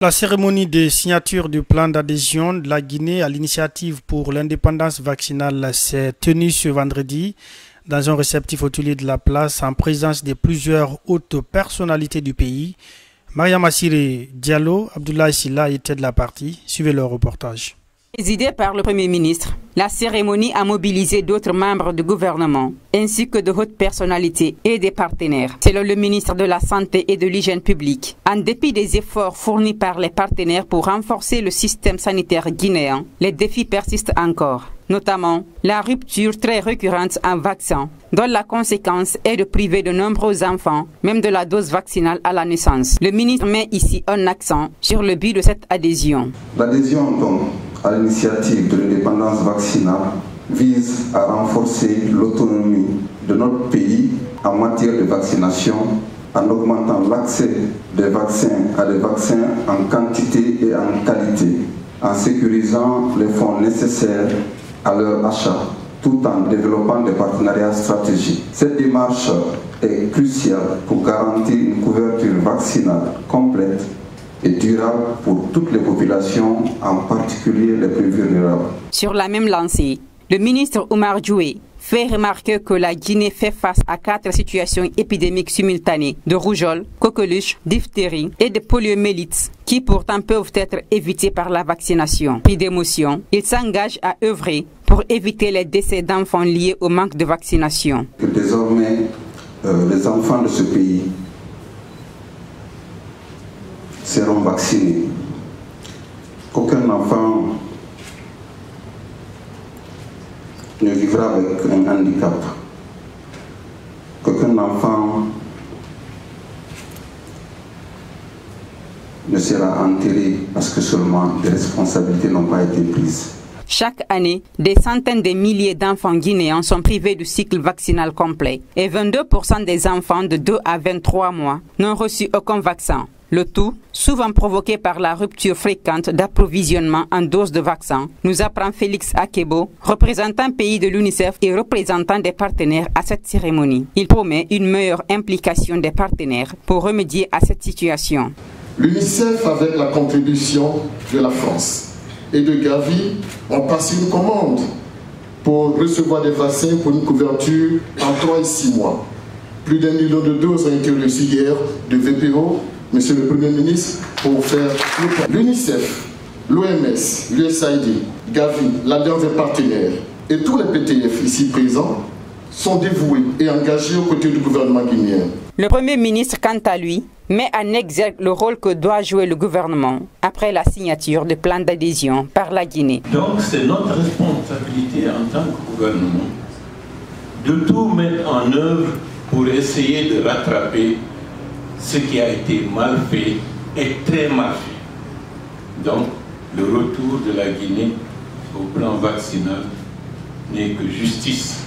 La cérémonie de signature du plan d'adhésion de la Guinée à l'initiative pour l'indépendance vaccinale s'est tenue ce vendredi dans un réceptif hôtelier de la place en présence de plusieurs hautes personnalités du pays. Mariam Assiré Diallo, Abdoulaye Silla étaient de la partie. Suivez leur reportage. Présidée par le Premier ministre, la cérémonie a mobilisé d'autres membres du gouvernement, ainsi que de hautes personnalités et des partenaires. Selon le ministre de la Santé et de l'Hygiène publique, en dépit des efforts fournis par les partenaires pour renforcer le système sanitaire guinéen, les défis persistent encore, notamment la rupture très récurrente en vaccin, dont la conséquence est de priver de nombreux enfants, même de la dose vaccinale à la naissance. Le ministre met ici un accent sur le but de cette adhésion. L'adhésion donc à l'initiative de l'indépendance vaccinale vise à renforcer l'autonomie de notre pays en matière de vaccination en augmentant l'accès des vaccins à des vaccins en quantité et en qualité, en sécurisant les fonds nécessaires à leur achat, tout en développant des partenariats stratégiques. Cette démarche est cruciale pour garantir une couverture vaccinale complète et durable pour toutes les populations, en particulier les plus vulnérables. Sur la même lancée, le ministre Oumar Djoué fait remarquer que la Guinée fait face à 4 situations épidémiques simultanées de rougeole, coqueluche, diphtérie et de poliomyélite qui pourtant peuvent être évitées par la vaccination. Pris d'émotion, il s'engage à œuvrer pour éviter les décès d'enfants liés au manque de vaccination. Que désormais, les enfants de ce pays seront vaccinés. Qu'aucun enfant ne vivra avec un handicap. Qu'aucun enfant ne sera enterré parce que seulement des responsabilités n'ont pas été prises. Chaque année, des centaines de milliers d'enfants guinéens sont privés du cycle vaccinal complet et 22% des enfants de 2 à 23 mois n'ont reçu aucun vaccin. Le tout, souvent provoqué par la rupture fréquente d'approvisionnement en doses de vaccins, nous apprend Félix Akebo, représentant pays de l'UNICEF et représentant des partenaires à cette cérémonie. Il promet une meilleure implication des partenaires pour remédier à cette situation. L'UNICEF, avec la contribution de la France et de Gavi, ont passé une commande pour recevoir des vaccins pour une couverture en 3 et 6 mois. Plus d'1 million de doses ont été reçues hier de VPO, Monsieur le Premier ministre, pour faire l'UNICEF, l'OMS, l'USAID, Gavi, l'Alliance des partenaires et tous les PTF ici présents sont dévoués et engagés aux côtés du gouvernement guinéen. Le Premier ministre, quant à lui, met en exergue le rôle que doit jouer le gouvernement après la signature du plan d'adhésion par la Guinée. Donc c'est notre responsabilité en tant que gouvernement de tout mettre en œuvre pour essayer de rattraper ce qui a été mal fait et très mal fait. Donc le retour de la Guinée au plan vaccinal n'est que justice.